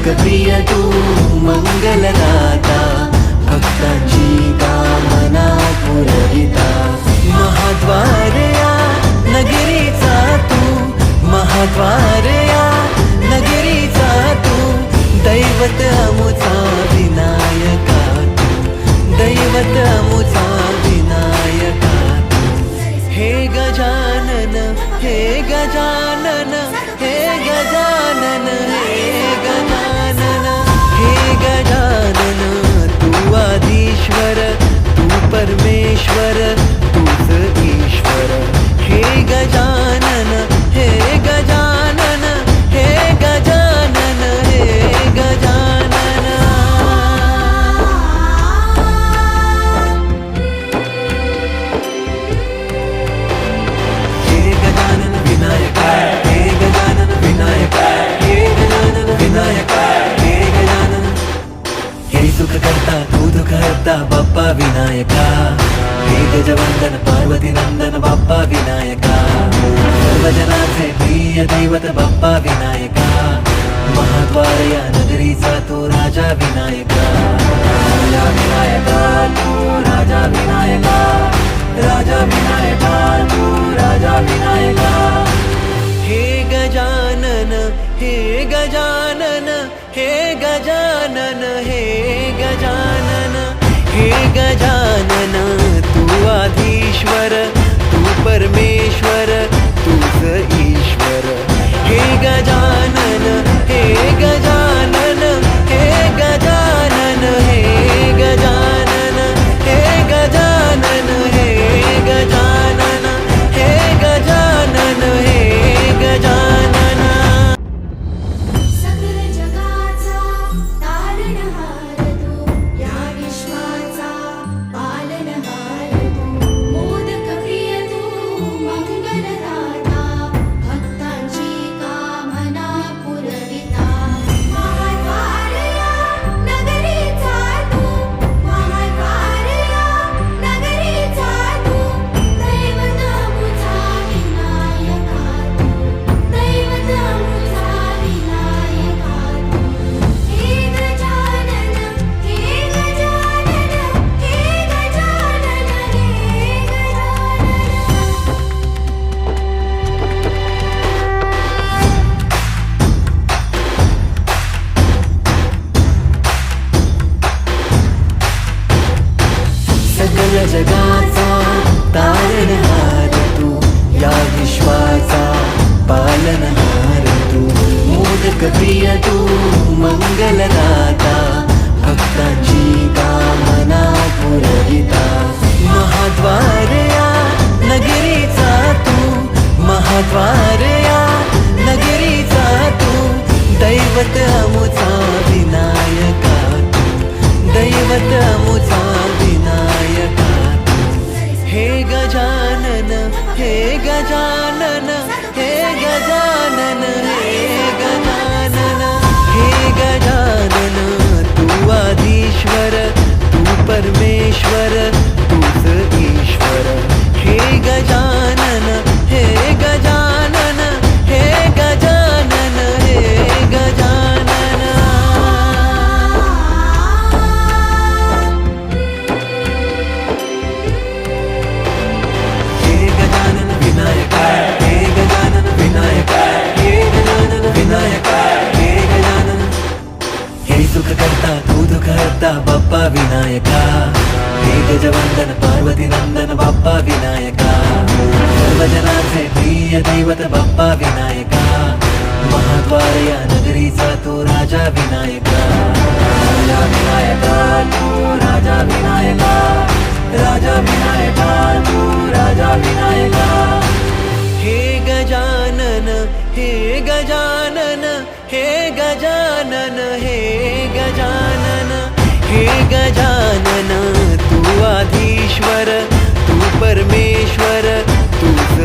मोदकप्रिय तू मंगलदाता, भक्तांची कामना पुरविता। महाद्वार या नगरीचा तू, महाद्वार या नगरीचा तू, दैवत अमुचा विनायका तू, दैवत अमुचा विनायका तू। हे गजानन, हे गजानन, हे गजानन, हे गजानन, हे गजानन, तू आदिश्वर, तू परमेश्वर, तूच ईश्वर। हे गजानन, हे गजानन, हे गजानन, हे गजानन। हे गजानन विनायका, हे गजानन विनायका, हे गजानन विनायका, हे गजानन। हे सुख करता तू दुःख हरता बाप्पा विनायका, हे गजवंदन पार्वती नंदन बाप्पा विनायका, सर्वजनाचे प्रिय दैवत बाप्पा विनायका। महाद्वार या नगरीचा तू राजा विनायका, राजा विनायका तू राजा विनायका, राजा विनायका तू राजा विनायका। हे गजानन, हे गजानन, हे गजानन, हे गजानन, हे गजानन, तू आदिश्वर, तू परमेश्वर, तूच ईश्वर। हे गजानन, हे गजानन, हे गजानन, हे गजानन, हे गजानन, हे गजानन, हे गजानन, हे गजानन। सकल जगाचा तारणहार तू, या विश्वाचा पालनहार तू, मोदकप्रिय तू मंगलदाता, भक्तांची कामना पुरविता। महाद्वार या नगरीचा तू, महाद्वार या नगरीचा तू, दैवत अमुचा विनायका तू, दैवत अमुचा विनायका तू। हे गजानन, हे गजानन, हे गजानन, हे गजानन। सकल जगाचा तारणहार तू, या विश्वाचा पालनहार तू, मोदकप्रिय तू मंगलदाता, भक्तांची कामना पुरविता। महाद्वार या नगरीचा तू, महाद्वार या नगरीचा तू, दैवत अमुचा विनायका तू, दैवत अमुचा विनायका तू। हे गजानन, हे गजानन, हे गजानन, हे गजानन, हे गजानन, तू आदिश्वर, तू परमेश्वर, तूच ईश्वर। हे गजानन, हे गजानन, हे गजानन, हे गजानन। हे गजानन विनायका, हे गजानन विनायका, हे गजानन विनायका, हे गजानन। हे सुख करता तू दुःख हरता बाप्पा विनायका, हे गजवंदन पार्वती नंदन बाप्पा विनायका, सर्वजनाचे प्रिय दैवत बाप्पा विनायका। महाद्वार या नगरीचा तू राजा विनायका, राजा विनायका तू राजा विनायका, राजा विनायका तू राजा विनायका। हे गजानन, हे गजानन, हे गजानन, हे गजानन, हे गजानन, तू आदिश्वर, तू परमेश्वर, तूच